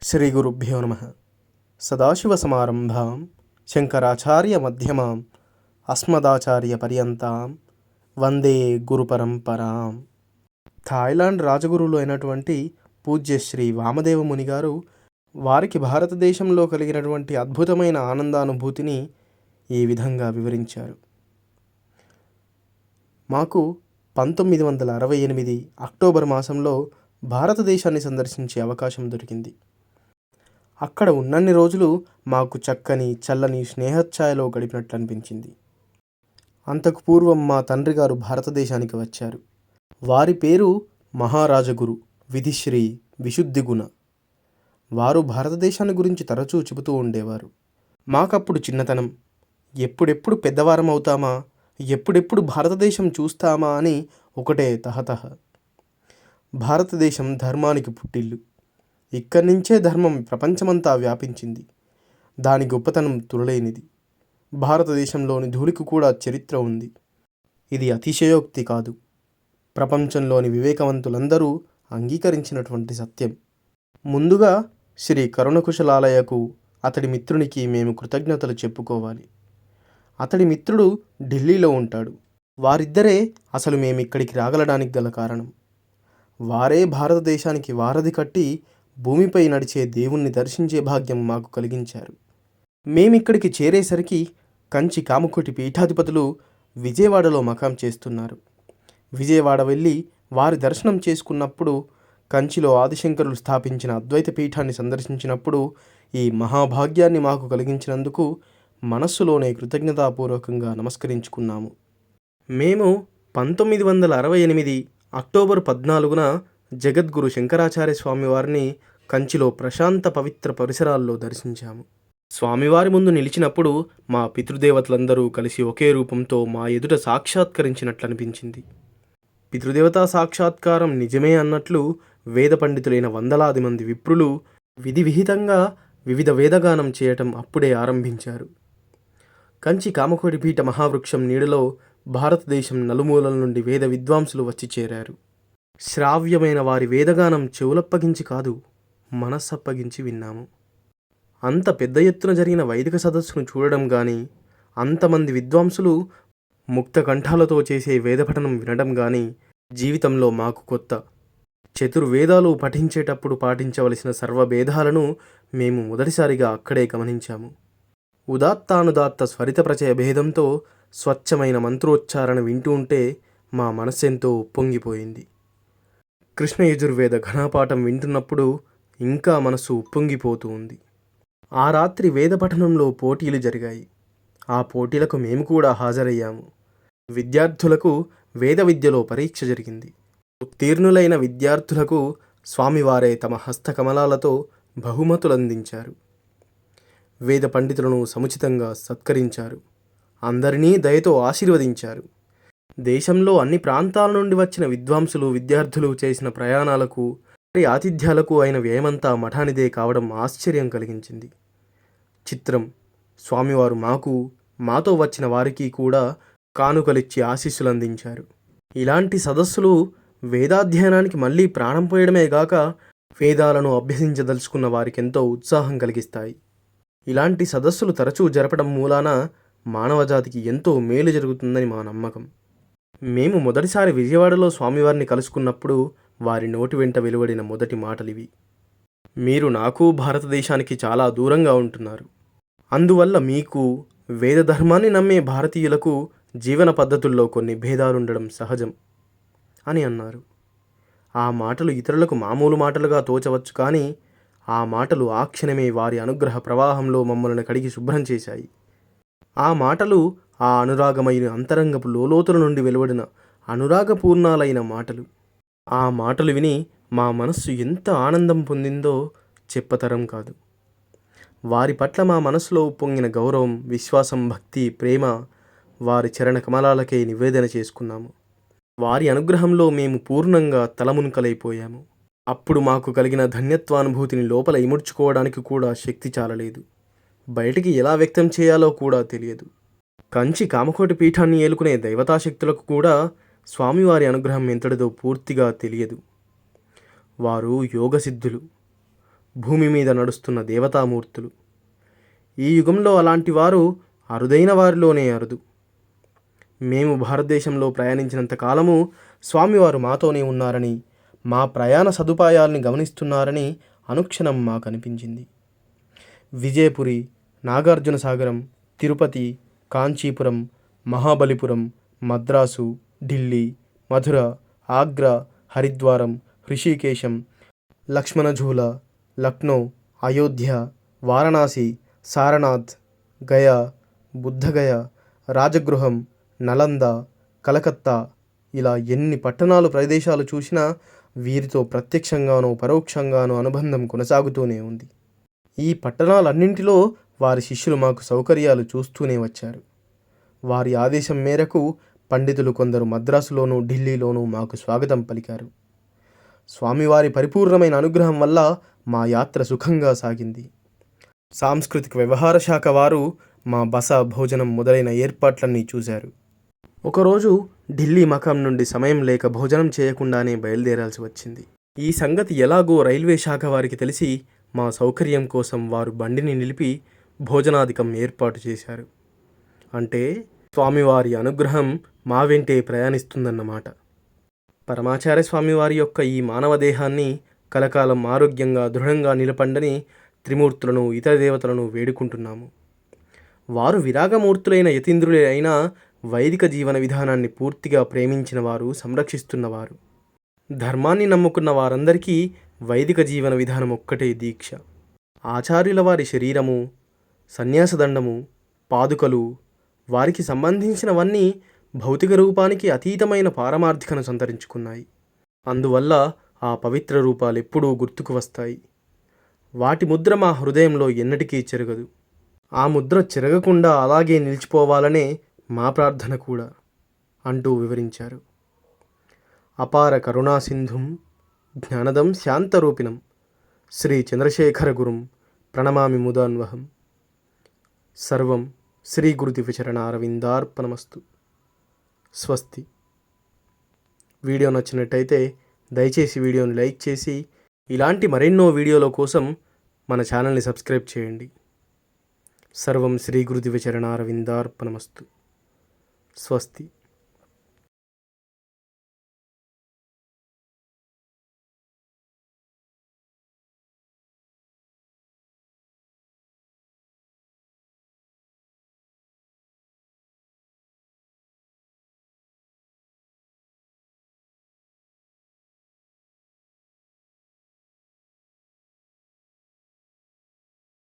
శ్రీగురుభ్యో నమ. సదాశివసమారంభాం శంకరాచార్యమధ్యమాం అస్మదాచార్యపర్యంతాం వందే గురుపరంపరాం. థాయిలాండ్ రాజగురువులు అయినటువంటి పూజ్య శ్రీ వామదేవ ముని గారు వారికి భారతదేశంలో కలిగినటువంటి అద్భుతమైన ఆనందానుభూతిని ఈ విధంగా వివరించారు. మాకు 1968 అక్టోబర్ మాసంలో భారతదేశాన్ని సందర్శించే అవకాశం దొరికింది. అక్కడ ఉన్నన్ని రోజులు మాకు చక్కని చల్లని స్నేహఛాయలో గడిపినట్లు అనిపించింది. అంతకు పూర్వం మా తండ్రి గారు భారతదేశానికి వచ్చారు. వారి పేరు మహారాజగురు విధిశ్రీ విశుద్ధిగుణ. వారు భారతదేశాన్ని గురించి తరచూ చెబుతూ ఉండేవారు. మాకప్పుడు చిన్నతనం, ఎప్పుడెప్పుడు పెద్దవారం అవుతామా, ఎప్పుడెప్పుడు భారతదేశం చూస్తామా అని ఒకటే తహతహ. భారతదేశం ధర్మానికి పుట్టిల్లు. ఇక్కడి నుంచే ధర్మం ప్రపంచమంతా వ్యాపించింది. దాని గొప్పతనం తులలేనిది. భారతదేశంలోని ధూళికి కూడా చరిత్ర ఉంది. ఇది అతిశయోక్తి కాదు. ప్రపంచంలోని వివేకవంతులందరూ అంగీకరించినటువంటి సత్యం. ముందుగా శ్రీ కరుణకుశలాలయకు, అతడి మిత్రునికి మేము కృతజ్ఞతలు చెప్పుకోవాలి. అతడి మిత్రుడు ఢిల్లీలో ఉంటాడు. వారిద్దరే అసలు మేమిక్కడికి రాగలడానికి గల కారణం. వారే భారతదేశానికి వారధి కట్టి భూమిపై నడిచే దేవుణ్ణి దర్శించే భాగ్యం మాకు కలిగించారు. మేమిక్కడికి చేరేసరికి కంచి కామకోటి పీఠాధిపతులు విజయవాడలో మకాం చేస్తున్నారు. విజయవాడ వెళ్ళి వారి దర్శనం చేసుకున్నప్పుడు, కంచిలో ఆదిశంకరులు స్థాపించిన అద్వైత పీఠాన్ని సందర్శించినప్పుడు ఈ మహాభాగ్యాన్ని మాకు కలిగించినందుకు మనస్సులోనే కృతజ్ఞతాపూర్వకంగా నమస్కరించుకున్నాము. మేము 1968 అక్టోబర్ 14న జగద్గురు శంకరాచార్య స్వామివారిని కంచిలో ప్రశాంత పవిత్ర పరిసరాల్లో దర్శించాము. స్వామివారి ముందు నిలిచినప్పుడు మా పితృదేవతలందరూ కలిసి ఒకే రూపంతో మా ఎదుట సాక్షాత్కరించినట్లు అనిపించింది. పితృదేవతా సాక్షాత్కారం నిజమే అన్నట్లు వేద పండితులైన వందలాది మంది విప్రులు విధి విహితంగా వివిధ వేదగానం చేయటం అప్పుడే ఆరంభించారు. కంచి కామకోటి పీఠ మహావృక్షం నీడలో భారతదేశం నలుమూలల నుండి వేద విద్వాంసులు వచ్చి చేరారు. శ్రావ్యమైన వారి వేదగానం చెవులప్పగించి కాదు, మనస్సప్పగించి విన్నాము. అంత పెద్ద ఎత్తున జరిగిన వైదిక సదస్సును చూడడం కానీ, అంతమంది విద్వాంసులు ముక్త కంఠాలతో చేసే వేదపఠనం వినడం కానీ జీవితంలో మాకు కొత్త. చతుర్వేదాలు పఠించేటప్పుడు పాటించవలసిన సర్వభేదాలను మేము మొదటిసారిగా అక్కడే గమనించాము. ఉదాత్తానుదాత్త స్వరిత ప్రచయ భేదంతో స్వచ్ఛమైన మంత్రోచ్చారణ వింటూ ఉంటే మా మనస్సెంతో ఉప్పొంగిపోయింది. కృష్ణ యజుర్వేద ఘనాపాఠం వింటున్నప్పుడు ఇంకా మనసు ఉప్పొంగిపోతూ ఉంది. ఆ రాత్రి వేద పఠనంలో పోటీలు జరిగాయి. ఆ పోటీలకు మేము కూడా హాజరయ్యాము. విద్యార్థులకు వేద విద్యలో పరీక్ష జరిగింది. ఉత్తీర్ణులైన విద్యార్థులకు స్వామివారే తమ హస్తకమలాలతో బహుమతులందించారు. వేద పండితులను సముచితంగా సత్కరించారు. అందరినీ దయతో ఆశీర్వదించారు. దేశంలో అన్ని ప్రాంతాల నుండి వచ్చిన విద్వాంసులు, విద్యార్థులు చేసిన ప్రయాణాలకు, వారి ఆతిథ్యాలకు అయిన వ్యయమంతా మఠానిదే కావడం ఆశ్చర్యం కలిగించింది. చిత్రం, స్వామివారు మాతో వచ్చిన వారికి కూడా కానుకలిచ్చి ఆశీస్సులందించారు. ఇలాంటి సదస్సులు వేదాధ్యయనానికి మళ్ళీ ప్రాణం పోయడమే గాక వేదాలను అభ్యసించదలుచుకున్న వారికెంతో ఉత్సాహం కలిగిస్తాయి. ఇలాంటి సదస్సులు తరచూ జరపడం మూలాన మానవజాతికి ఎంతో మేలు జరుగుతుందని మా నమ్మకం. మేము మొదటిసారి విజయవాడలో స్వామివారిని కలుసుకున్నప్పుడు వారి నోటి వెంట వెలువడిన మొదటి మాటలివి. మీరు నాకు, భారతదేశానికి చాలా దూరంగా ఉంటున్నారు. అందువల్ల మీకు, వేద ధర్మాన్ని నమ్మే భారతీయులకు జీవన పద్ధతుల్లో కొన్ని భేదాలుండడం సహజం అని అన్నారు. ఆ మాటలు ఇతరులకు మామూలు మాటలుగా తోచవచ్చు, కానీ ఆ మాటలు ఆ క్షణమే వారి అనుగ్రహ ప్రవాహంలో మమ్మల్ని కడిగి శుభ్రం చేశాయి. ఆ మాటలు ఆ అనురాగమైన అంతరంగపు లోలోతుల నుండి వెలువడిన అనురాగపూర్ణాలైన మాటలు. ఆ మాటలు విని మా మనస్సు ఎంత ఆనందం పొందిందో చెప్పతరం కాదు. వారి పట్ల మా మనసులో పొంగిన గౌరవం, విశ్వాసం, భక్తి, ప్రేమ వారి చరణ కమలాలకే నివేదన చేసుకున్నాము. వారి అనుగ్రహంలో మేము పూర్ణంగా తలమునకలైపోయాము. అప్పుడు మాకు కలిగిన ధన్యత్వానుభూతిని లోపల ఇముడ్చుకోవడానికి కూడా శక్తి చాలలేదు. బయటికి ఎలా వ్యక్తం చేయాలో కూడా తెలియదు. కంచి కామకోటి పీఠాన్ని ఏలుకునే దైవతాశక్తులకు కూడా స్వామివారి అనుగ్రహం ఎంతటిదో పూర్తిగా తెలియదు. వారు యోగసిద్ధులు. భూమి మీద నడుస్తున్న దేవతామూర్తులు. ఈ యుగంలో అలాంటి వారు అరుదైన వారిలోనే అరుదు. మేము భారతదేశంలో ప్రయాణించినంత కాలము స్వామివారు మాతోనే ఉన్నారని, మా ప్రయాణ సదుపాయాల్ని గమనిస్తున్నారని అనుక్షణం మాకు అనిపించింది. విజయపురి, నాగార్జున సాగరం, తిరుపతి, కాంచీపురం, మహాబలిపురం, మద్రాసు, ఢిల్లీ, మధుర, ఆగ్రా, హరిద్వారం, హృషికేశం, లక్ష్మణఝూలా, లక్నో, అయోధ్య, వారణాసి, సారనాథ్, గయా, బుద్ధగయ, రాజగృహం, నలంద, కలకత్తా, ఇలా ఎన్ని పట్టణాలు ప్రదేశాలు చూసినా వీరితో ప్రత్యక్షంగానో పరోక్షంగానో అనుబంధం కొనసాగుతూనే ఉంది. ఈ పట్టణాలన్నింటిలో వారి శిష్యులు మాకు సౌకర్యాలు చూస్తూనే వచ్చారు. వారి ఆదేశం మేరకు పండితులు కొందరు మద్రాసులోనూ ఢిల్లీలోనూ మాకు స్వాగతం పలికారు. స్వామివారి పరిపూర్ణమైన అనుగ్రహం వల్ల మా యాత్ర సుఖంగా సాగింది. సాంస్కృతిక వ్యవహార శాఖ వారు మా బస, భోజనం మొదలైన ఏర్పాట్లన్నీ చూశారు. ఒకరోజు ఢిల్లీ మకాం నుండి సమయం లేక భోజనం చేయకుండానే బయలుదేరాల్సి వచ్చింది. ఈ సంగతి ఎలాగో రైల్వే శాఖ వారికి తెలిసి మా సౌకర్యం కోసం వారు బండిని నిలిపి భోజనాధికం ఏర్పాటు చేశారు. అంటే స్వామివారి అనుగ్రహం మా వెంటే ప్రయాణిస్తుందన్నమాట. పరమాచార్య స్వామివారి యొక్క ఈ మానవ దేహాన్ని కలకాలం ఆరోగ్యంగా దృఢంగా నిలపండని త్రిమూర్తులను, ఇతర దేవతలను వేడుకుంటున్నాము. వారు విరాగమూర్తులైన యతీంద్రులే అయినా వైదిక జీవన విధానాన్ని పూర్తిగా ప్రేమించిన వారు, సంరక్షిస్తున్నవారు. ధర్మాన్ని నమ్ముకున్న వారందరికీ వైదిక జీవన విధానం ఒక్కటే దీక్ష. ఆచార్యుల వారి శరీరము, సన్యాసదండము, పాదుకలు, వారికి సంబంధించినవన్నీ భౌతిక రూపానికి అతీతమైన పారమార్థికను సంతరించుకున్నాయి. అందువల్ల ఆ పవిత్ర రూపాలెప్పుడూ గుర్తుకు వస్తాయి. వాటి ముద్ర మా హృదయంలో ఎన్నటికీ చెరగదు. ఆ ముద్ర చెరగకుండా అలాగే నిలిచిపోవాలనే మా ప్రార్థన కూడా అంటూ వివరించారు. అపార కరుణాసింధుం జ్ఞానదం శాంతరూపిణం శ్రీ చంద్రశేఖర గురుం ప్రణమామి ముదాన్వహం. సర్వం శ్రీ గురుదివ్యచరణారవిందార్పణమస్తు. స్వస్తి. వీడియో నచ్చినట్టయితే దయచేసి వీడియోని లైక్ చేసి ఇలాంటి మరెన్నో వీడియోల కోసం మన ఛానల్ని సబ్స్క్రైబ్ చేయండి. సర్వం శ్రీ గురుదివ్యచరణారవిందార్పణమస్తు. స్వస్తి.